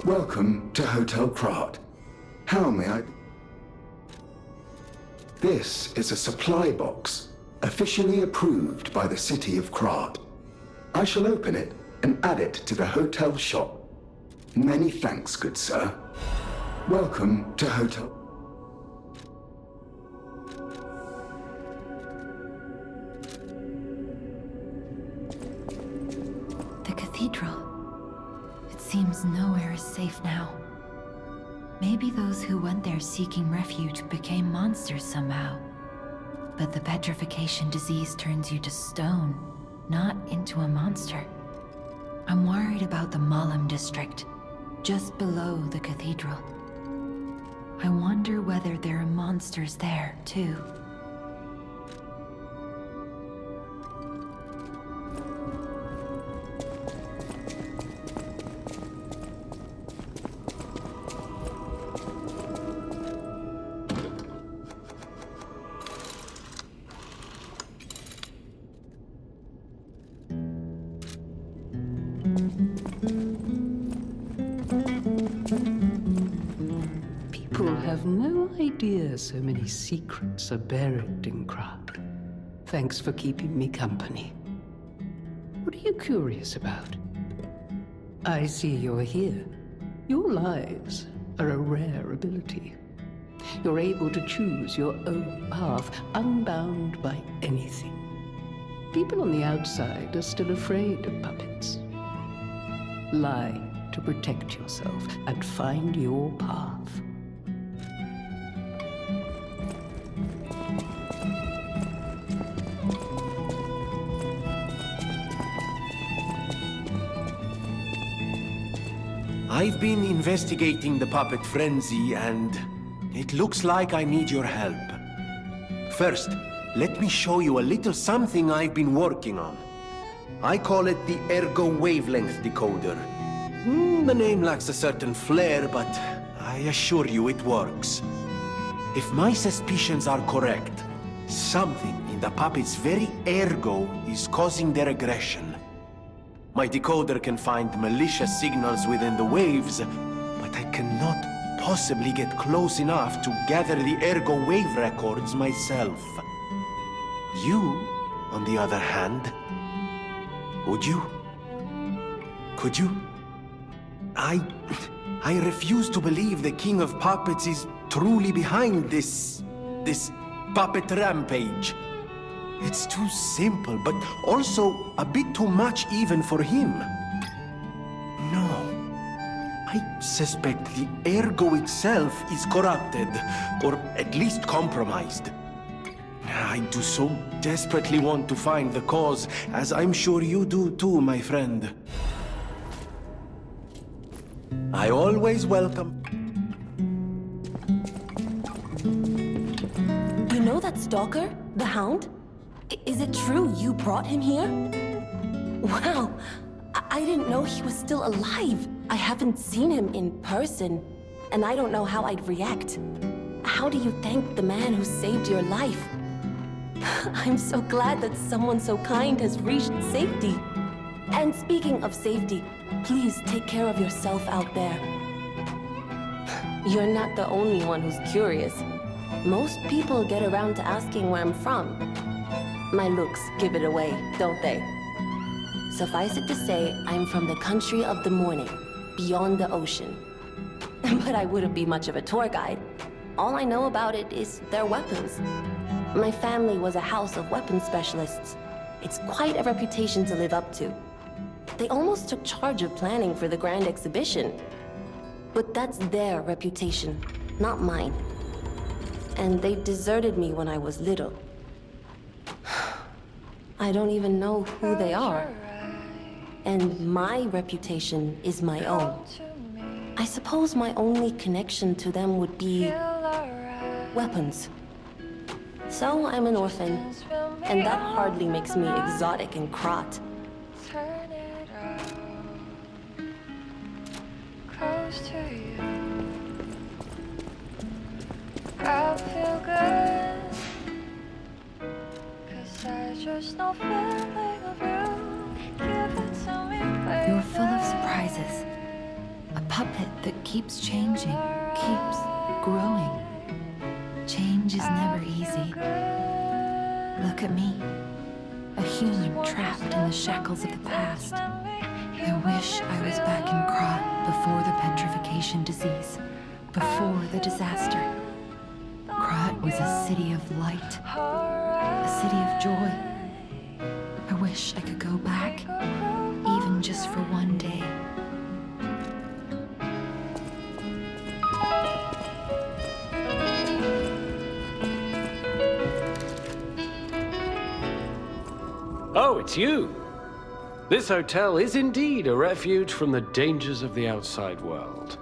Welcome to Hotel Krat. How may I... This is a supply box, officially approved by the city of Krat. I shall open it and add it to the hotel shop. Many thanks, good sir. Welcome to Hotel... The cathedral. It seems nowhere is safe now. Maybe those who went there seeking refuge became monsters somehow. But the petrification disease turns you to stone, not into a monster. I'm worried about the Malum district, just below the cathedral. I wonder whether there are monsters there, too. People have no idea so many secrets are buried in Krat. Thanks for keeping me company. What are you curious about? I see you're here. Your lives are a rare ability. You're able to choose your own path, unbound by anything. People on the outside are still afraid of puppets. Lie to protect yourself and find your path. I've been investigating the puppet frenzy, and it looks like I need your help. First, let me show you a little something I've been working on. I call it the Ergo Wavelength Decoder. The name lacks a certain flair, but I assure you it works. If my suspicions are correct, something in the puppet's very ergo is causing their aggression. My decoder can find malicious signals within the waves, but I cannot possibly get close enough to gather the ergo wave records myself. You, on the other hand, would you? Could you? I refuse to believe the King of Puppets is truly behind this puppet rampage. It's too simple, but also a bit too much even for him. No. I suspect the ergo itself is corrupted, or at least compromised. I do so desperately want to find the cause, as I'm sure you do too, my friend. I always welcome... You know that stalker? The Hound? Is it true you brought him here? Wow, I didn't know he was still alive. I haven't seen him in person, and I don't know how I'd react. How do you thank the man who saved your life? I'm so glad that someone so kind has reached safety. And speaking of safety, please take care of yourself out there. You're not the only one who's curious. Most people get around to asking where I'm from. My looks give it away, don't they? Suffice it to say, I'm from the country of the morning, beyond the ocean. But I wouldn't be much of a tour guide. All I know about it is their weapons. My family was a house of weapons specialists. It's quite a reputation to live up to. They almost took charge of planning for the grand exhibition. But that's their reputation, not mine. And they deserted me when I was little. I don't even know who they are. And my reputation is my own. I suppose my only connection to them would be weapons. So I'm an orphan, and that hardly makes me exotic in Krat. Close to you, I feel good, 'cause I just know feeling of you. Give it to me, baby. You're full of surprises. A puppet that keeps changing, keeps growing. Change is never easy. Look at me, a human trapped in the shackles of the past. I wish I was back in Krat before the petrification disease, before the disaster. Krat was a city of light, a city of joy. I wish I could go back, even just for one day. Oh, it's you. This hotel is indeed a refuge from the dangers of the outside world.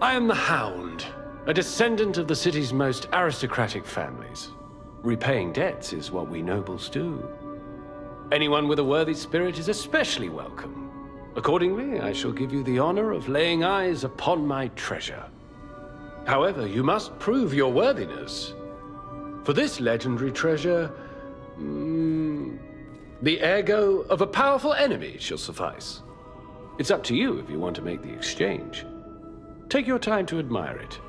I am the Hound, a descendant of the city's most aristocratic families. Repaying debts is what we nobles do. Anyone with a worthy spirit is especially welcome. Accordingly, I shall give you the honor of laying eyes upon my treasure. However, you must prove your worthiness. For this legendary treasure, the ergo of a powerful enemy shall suffice. It's up to you if you want to make the exchange. Take your time to admire it.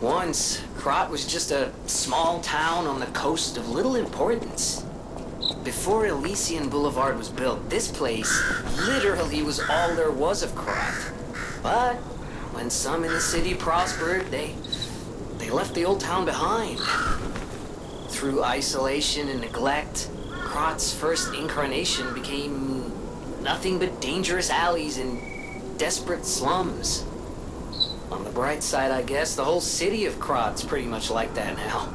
Once, Krat was just a small town on the coast of little importance. Before Elysian Boulevard was built, this place literally was all there was of Krat. But when some in the city prospered, they left the old town behind. Through isolation and neglect, Krat's first incarnation became nothing but dangerous alleys and desperate slums. On the bright side, I guess, the whole city of Krat's pretty much like that now.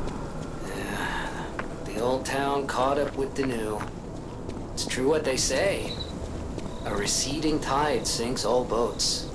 The old town caught up with the new. It's true what they say. A receding tide sinks all boats.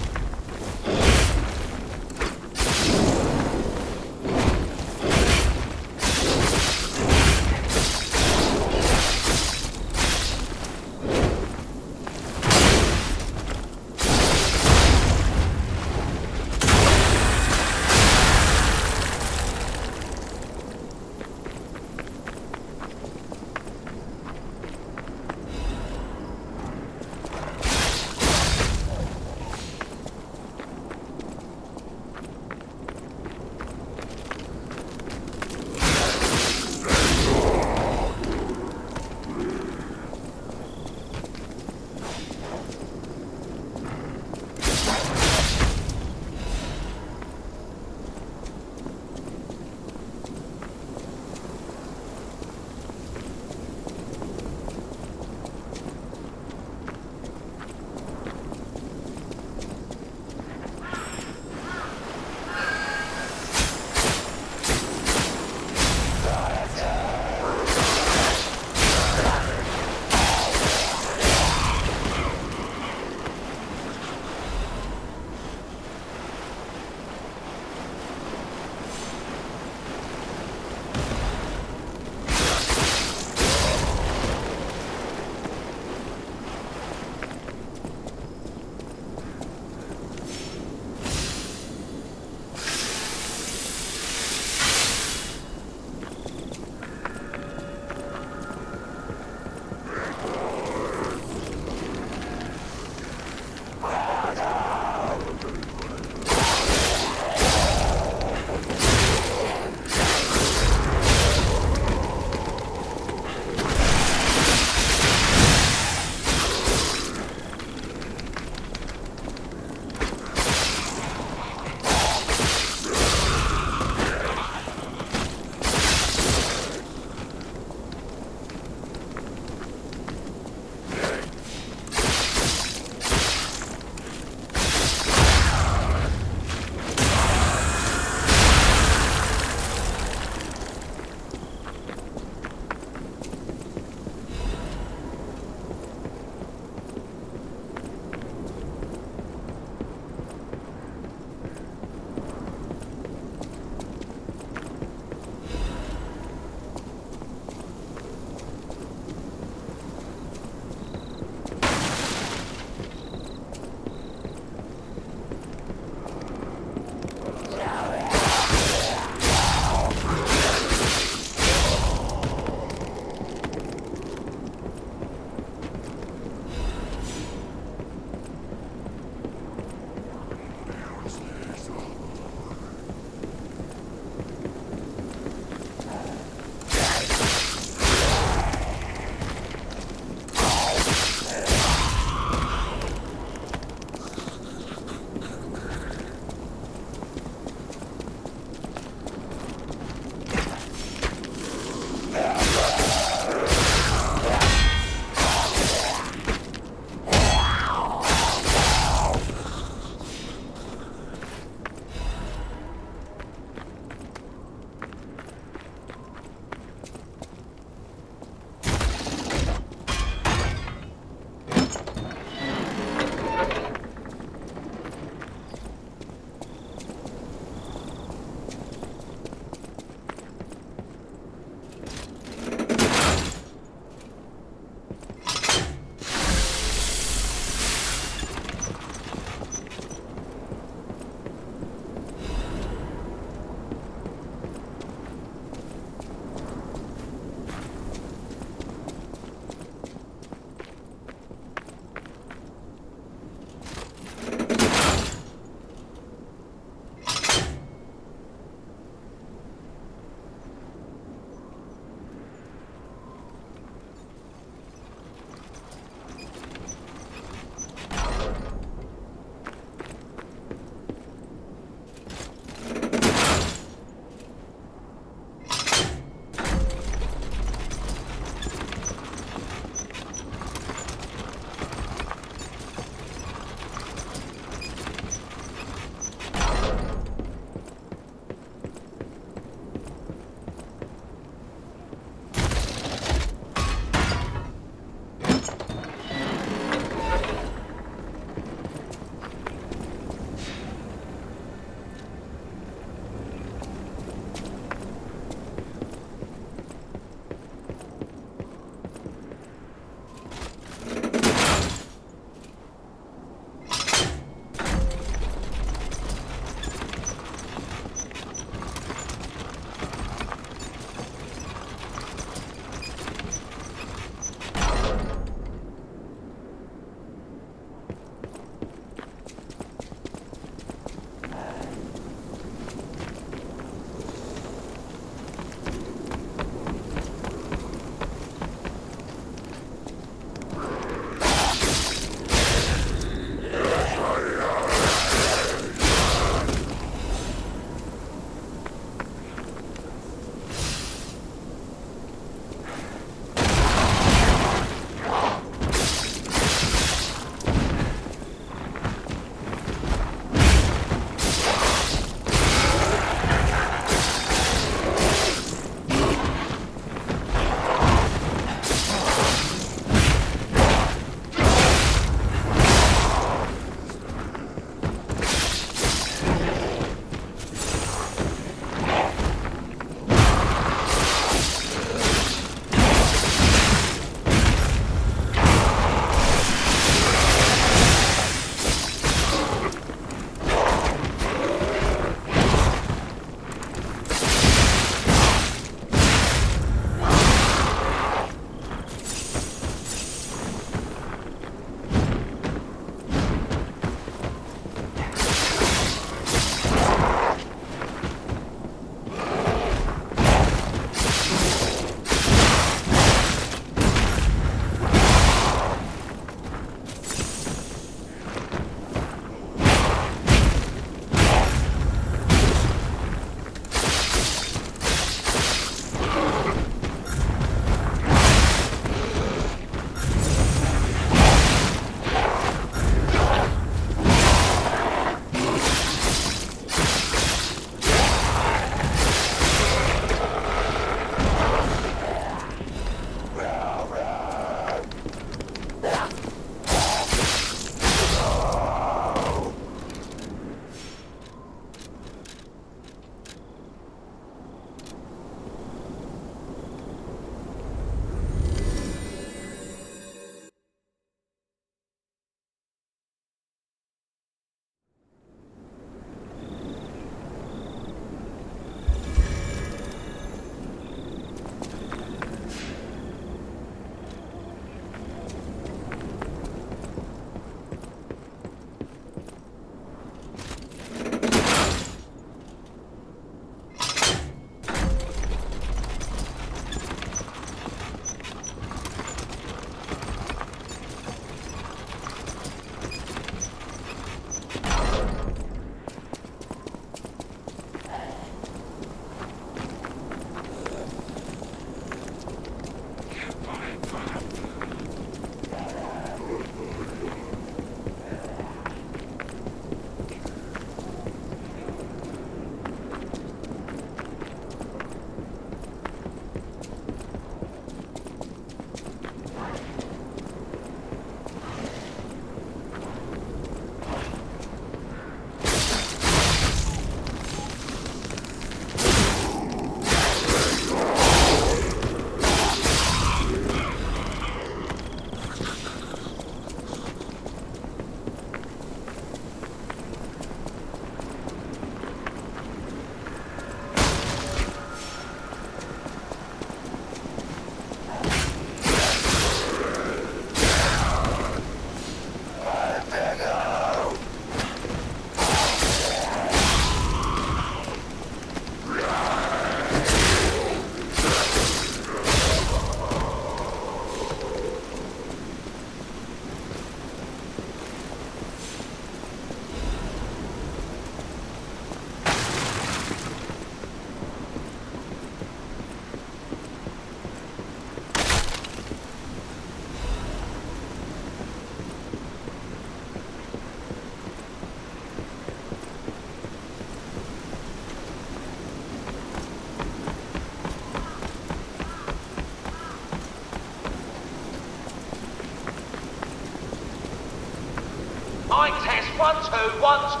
Mic test 1 2 1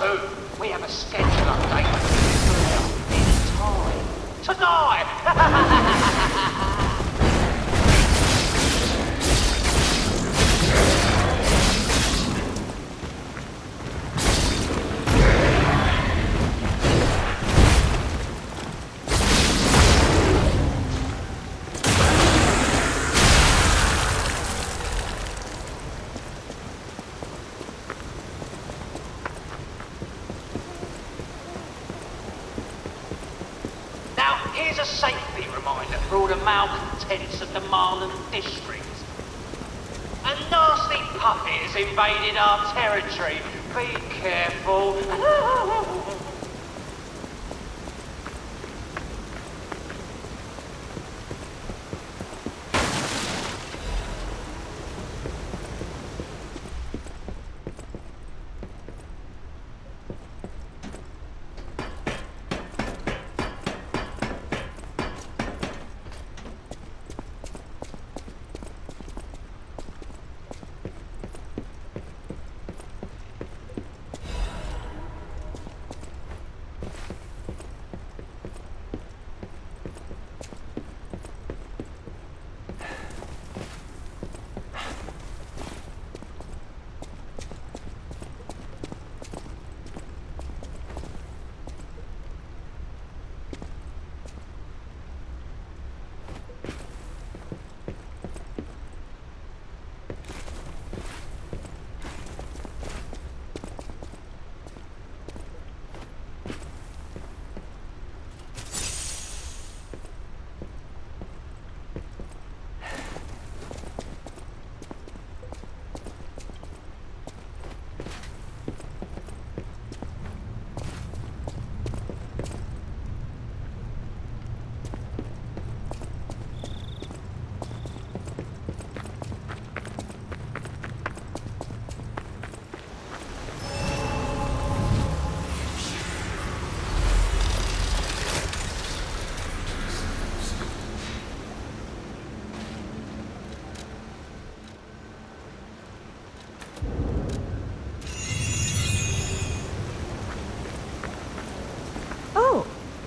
2. We have a schedule update. It's time to die. Here's a safety reminder for all the malcontents of the Malum district. A nasty puppet has invaded our territory. Be careful.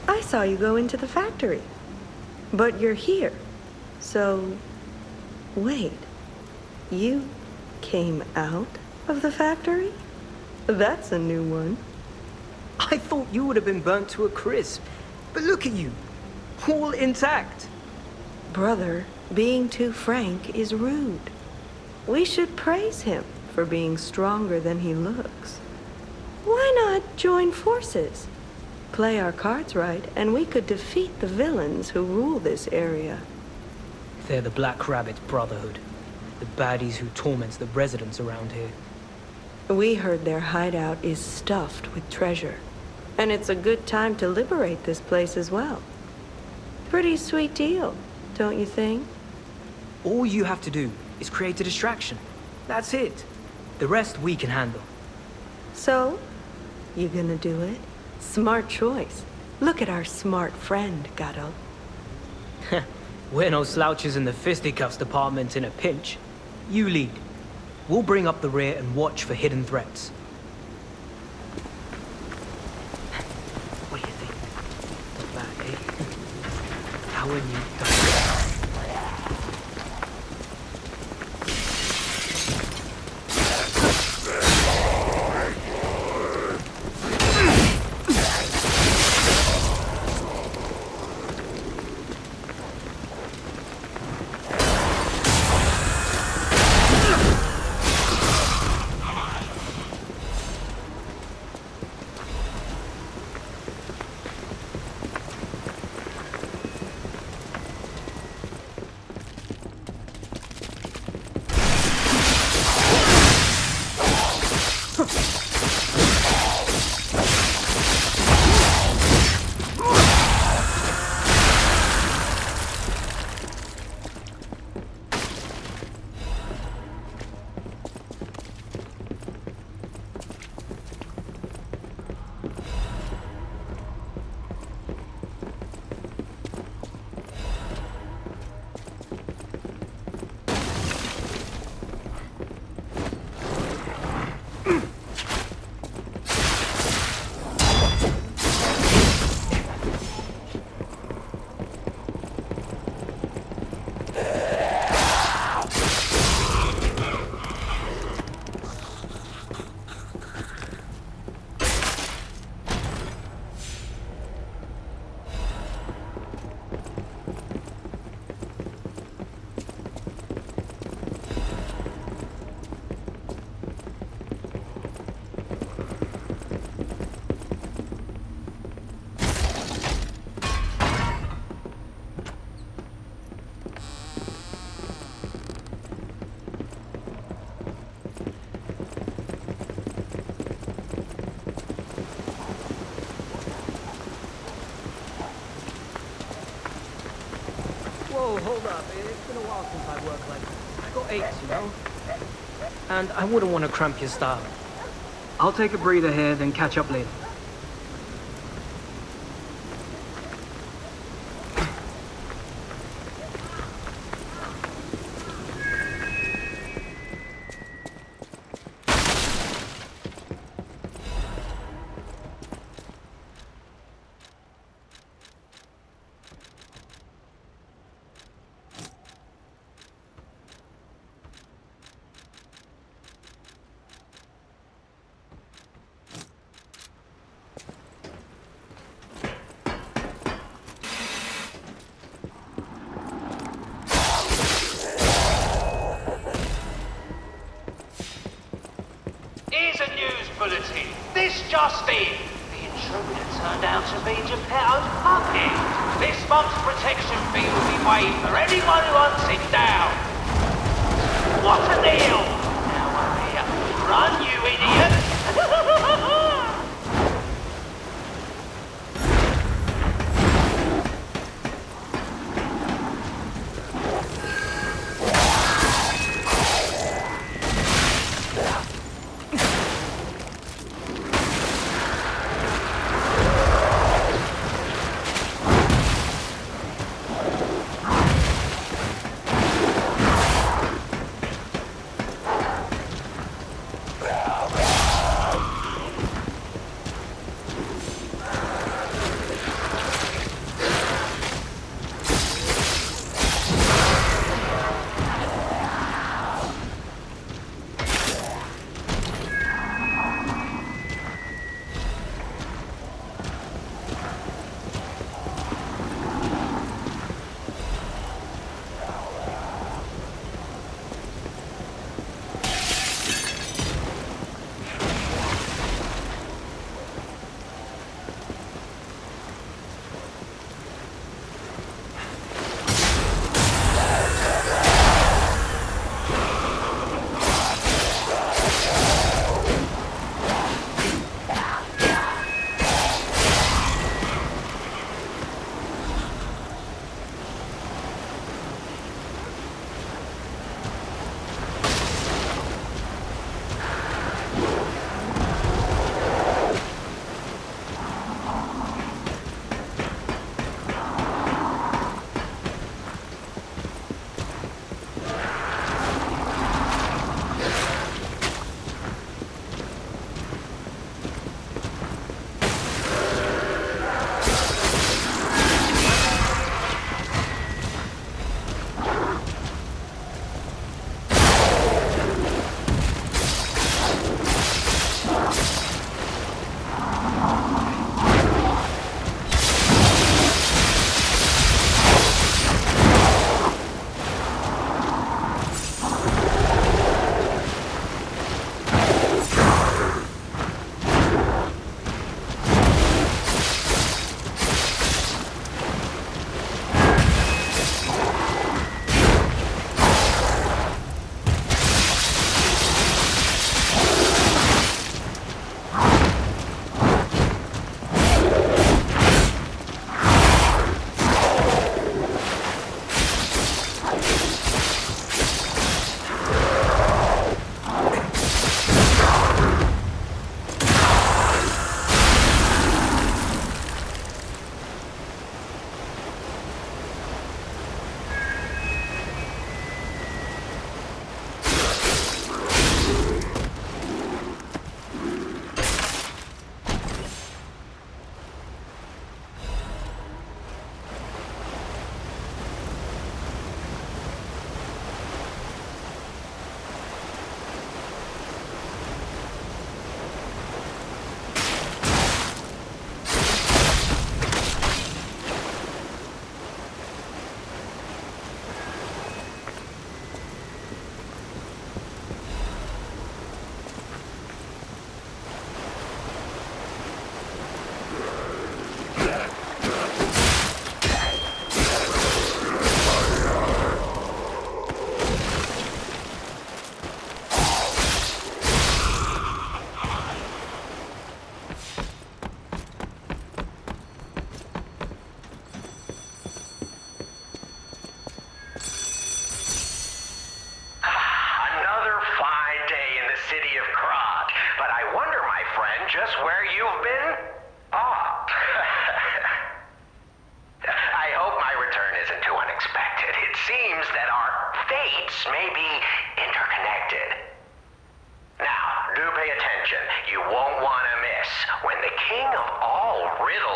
I saw you go into the factory. But you're here. So, wait. You came out of the factory? That's a new one. I thought you would have been burnt to a crisp. But look at you. All intact. Brother, being too frank is rude. We should praise him for being stronger than he looks. Why not join forces? Play our cards right, and we could defeat the villains who rule this area. They're the Black Rabbit Brotherhood. The baddies who torment the residents around here. We heard their hideout is stuffed with treasure. And it's a good time to liberate this place as well. Pretty sweet deal, don't you think? All you have to do is create a distraction. That's it. The rest we can handle. So, you gonna do it? Smart choice. Look at our smart friend, Gato. We're no slouches in the fisticuffs department in a pinch. You lead. We'll bring up the rear and watch for hidden threats. What do you think? Not bad, eh? How when you die? Oh, hold up. It's been a while since I worked like this. I got aches, you know? And I wouldn't want to cramp your style. I'll take a breather here, then catch up later. Bulletin. This just in. The intruder turned out to be Geppetto's puppet. This month's protection fee will be waived for anyone who hunts it down. What a deal! Now hurry up. Run, you idiot!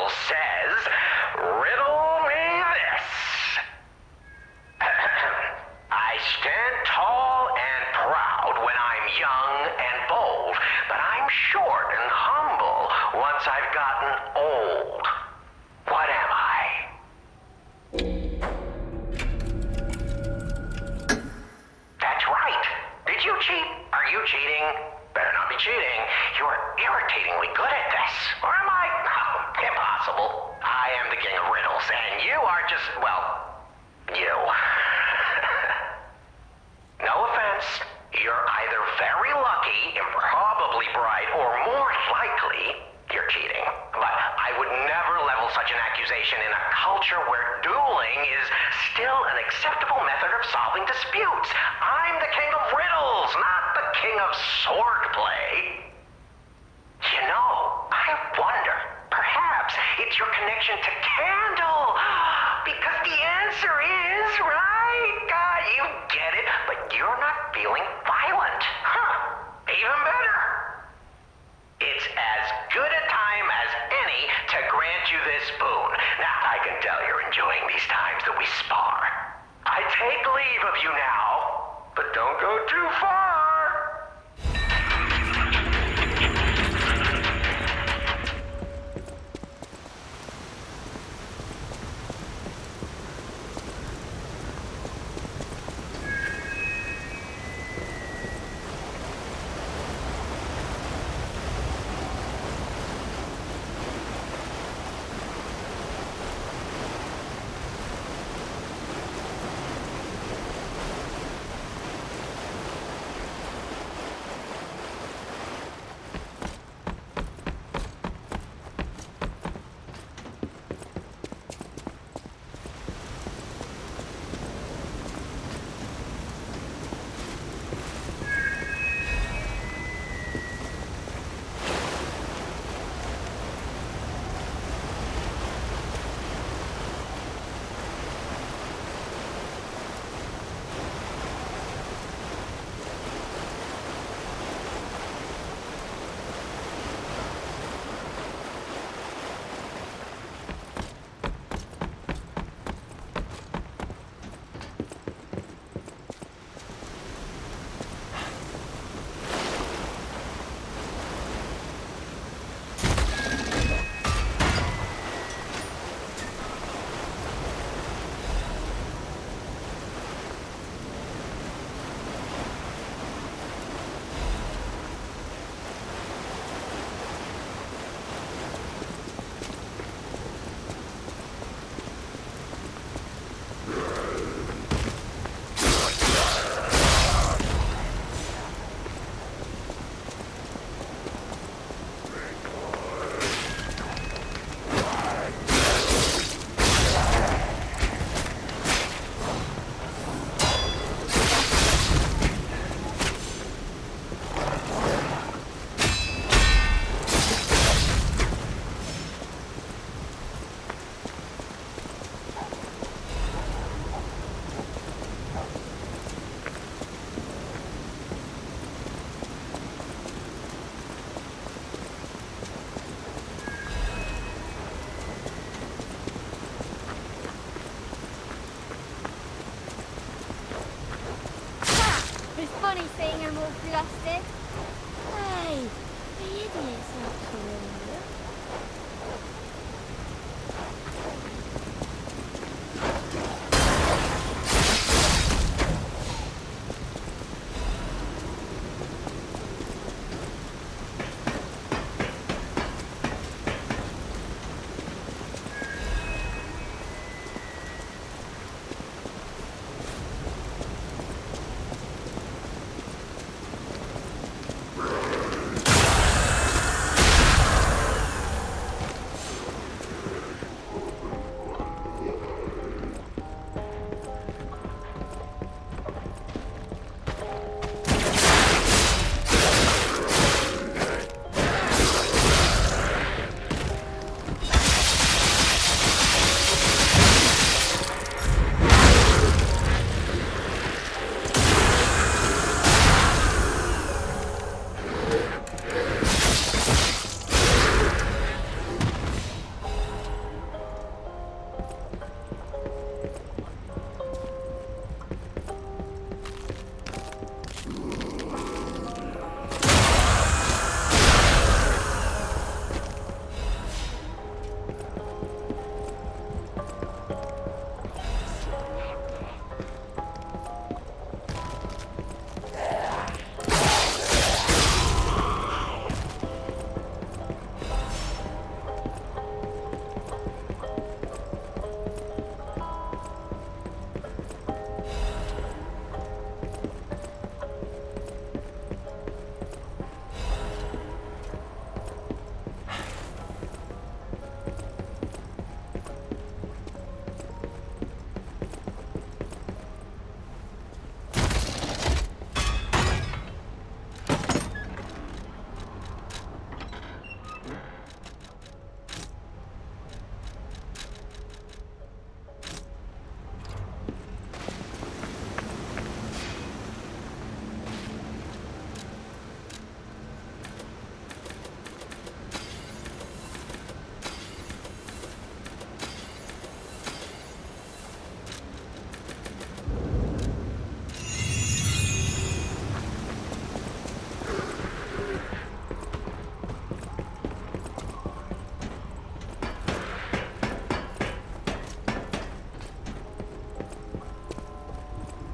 says, riddle me this. I stand tall and proud when I'm young and bold, but I'm short and humble once I've gotten old. What am I? That's right. Did you cheat? Are you cheating? Better not be cheating. You're irritatingly good at this. Or am I? Oh, impossible. I am the king of riddles, and you are just, well, you. No offense. You're either very lucky, improbably bright, or more likely, you're cheating. But I would never level such an accusation in a culture where dueling is still an acceptable method of solving disputes. I'm the king of riddles, not the king of swordplay. You know, I wonder, perhaps it's your connection to Candle. Because the answer is, right? You get it, but you're not feeling violent. Huh, even better. It's as good a time as any to grant you this boon. Now, I can tell you're enjoying these times that we spar. I take leave of you now, but don't go too far. Funny seeing them all flustered. Hey, the idiots after all.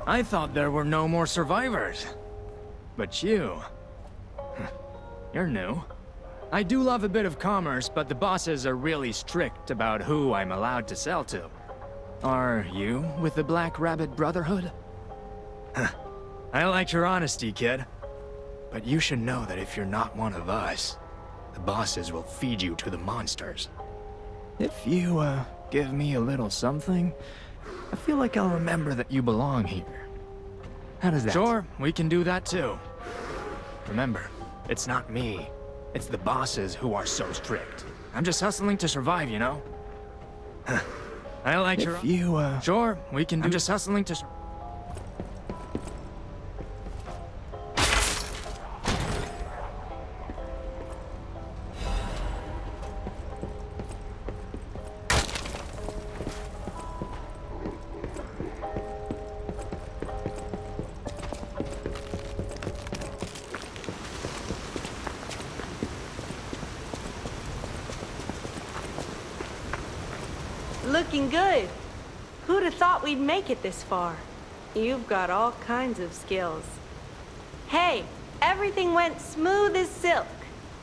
I thought there were no more survivors. But you... you're new. I do love a bit of commerce, but the bosses are really strict about who I'm allowed to sell to. Are you with the Black Rabbit Brotherhood? I like your honesty, kid. But you should know that if you're not one of us, the bosses will feed you to the monsters. If you, give me a little something, I feel like I'll remember that you belong here. How does that? Sure, we can do that too. Remember, it's not me. It's the bosses who are so strict. I'm just hustling to survive, you know? I like your... If you, Sure, we can do... I'm just hustling to... Looking good. Who'd have thought we'd make it this far? You've got all kinds of skills. Hey, everything went smooth as silk.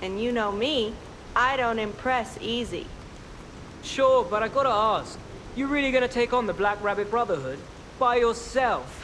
And you know me, I don't impress easy. Sure, but I gotta ask, you really gonna take on the Black Rabbit Brotherhood by yourself?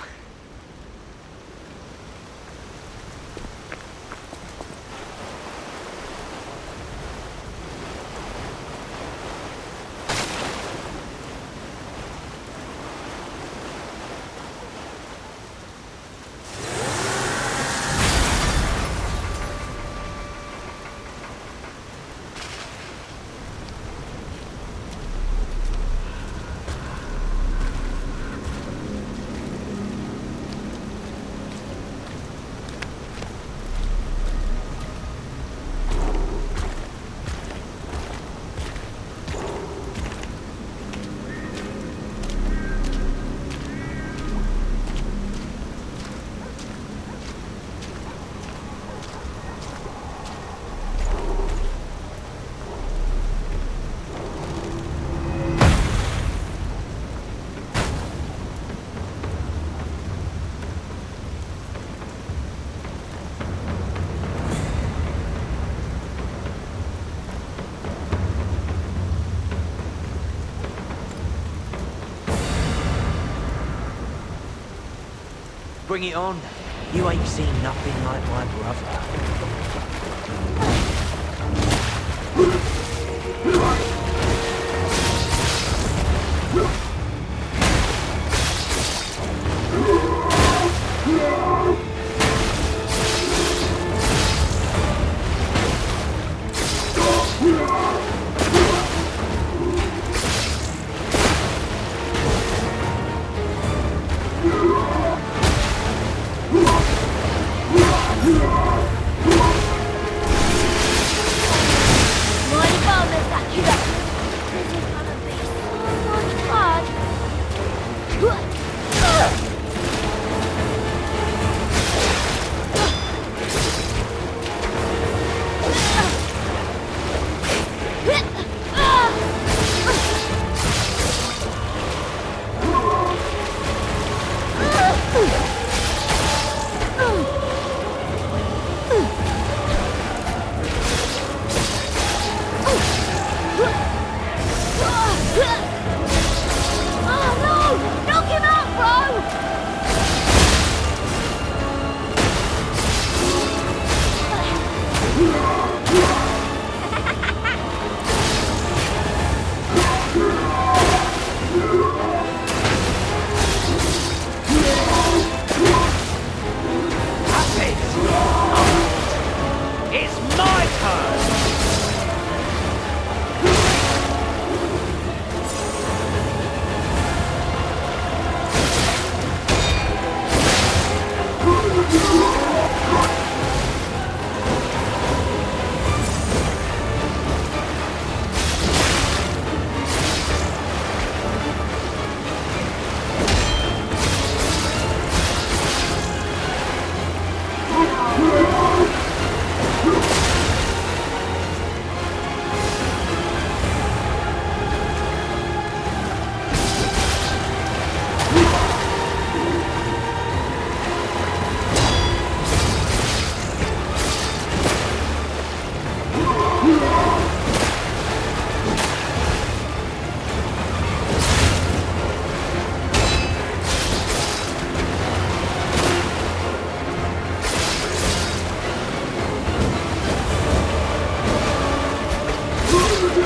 Bring it on. You ain't seen nothing like my brother. Mind if I'll miss that kid up? Oh no! Knock him out, bro! It's my turn!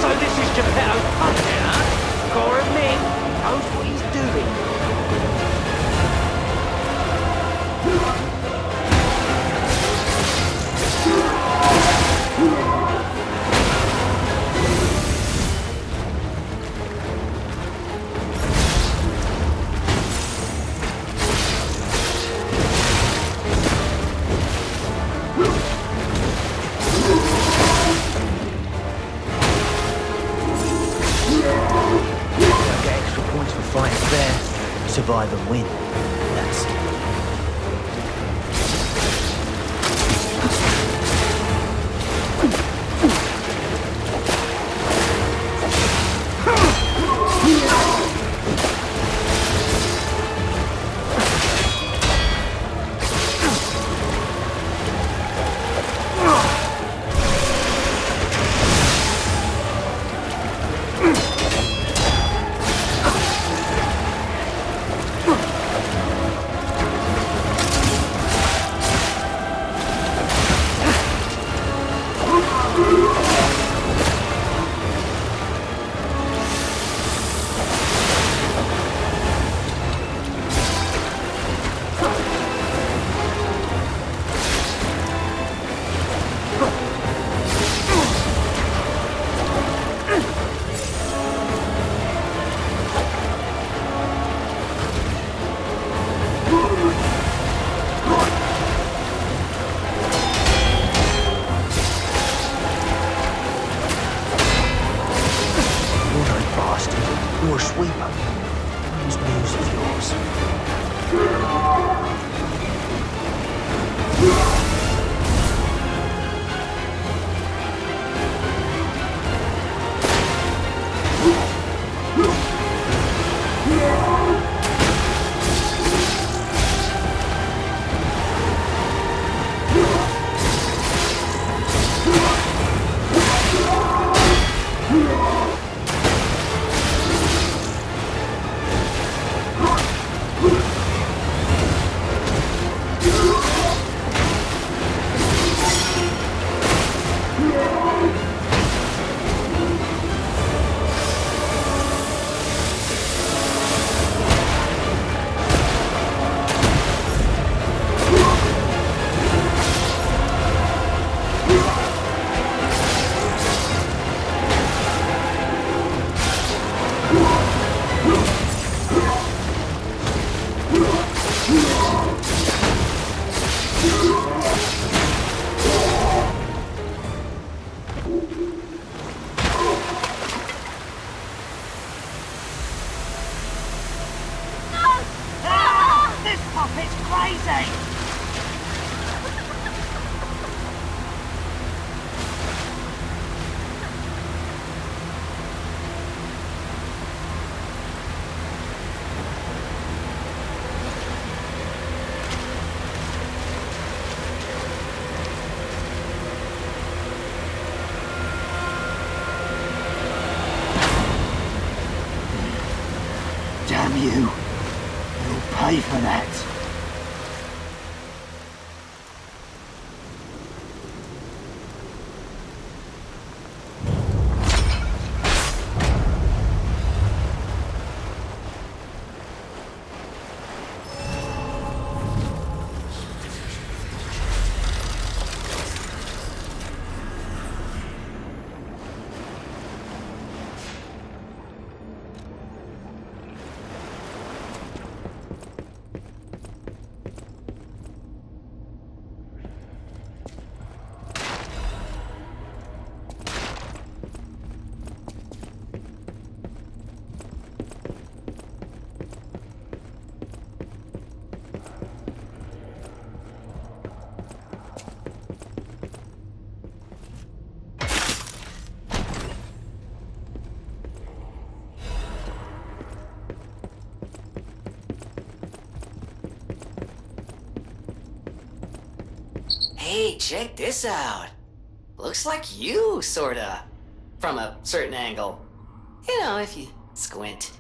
So this is Geppetto's puppet, huh? Core of me knows what he's doing. Survive and win. That's it. You're a sweeper. Whose news is yours? Damn you. You'll pay for that. Hey, check this out. Looks like you, sorta. From a certain angle. You know, if you squint.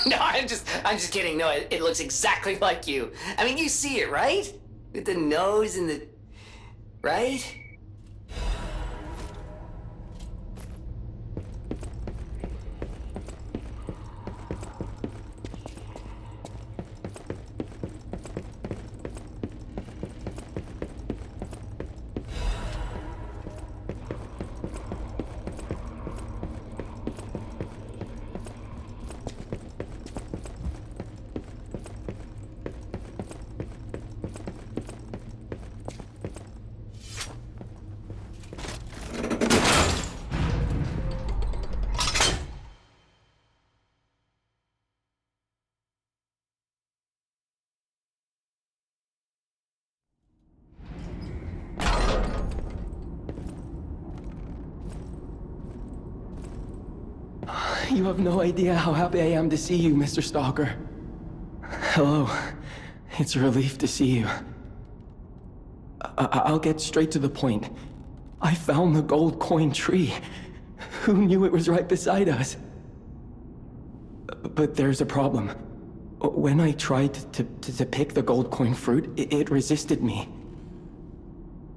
No, I'm just kidding. No, it looks exactly like you. I mean, you see it, right? With the nose and the... right? You have no idea how happy I am to see you, Mr. Stalker. Hello. It's a relief to see you. I'll get straight to the point. I found the gold coin tree. Who knew it was right beside us? But there's a problem. When I tried to pick the gold coin fruit, it resisted me.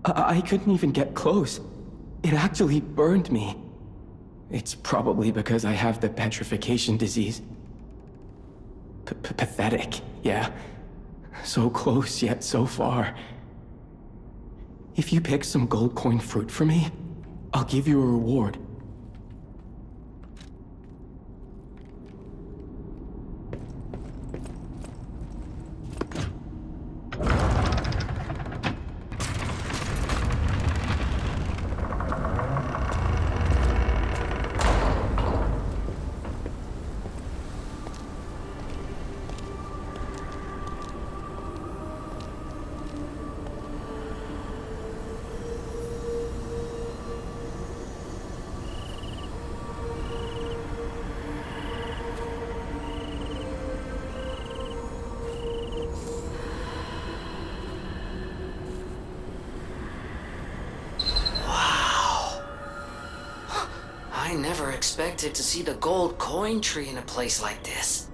I couldn't even get close. It actually burned me. It's probably because I have the petrification disease. Pathetic, yeah. So close, yet so far. If you pick some gold coin fruit for me, I'll give you a reward. I never expected to see the gold coin tree in a place like this.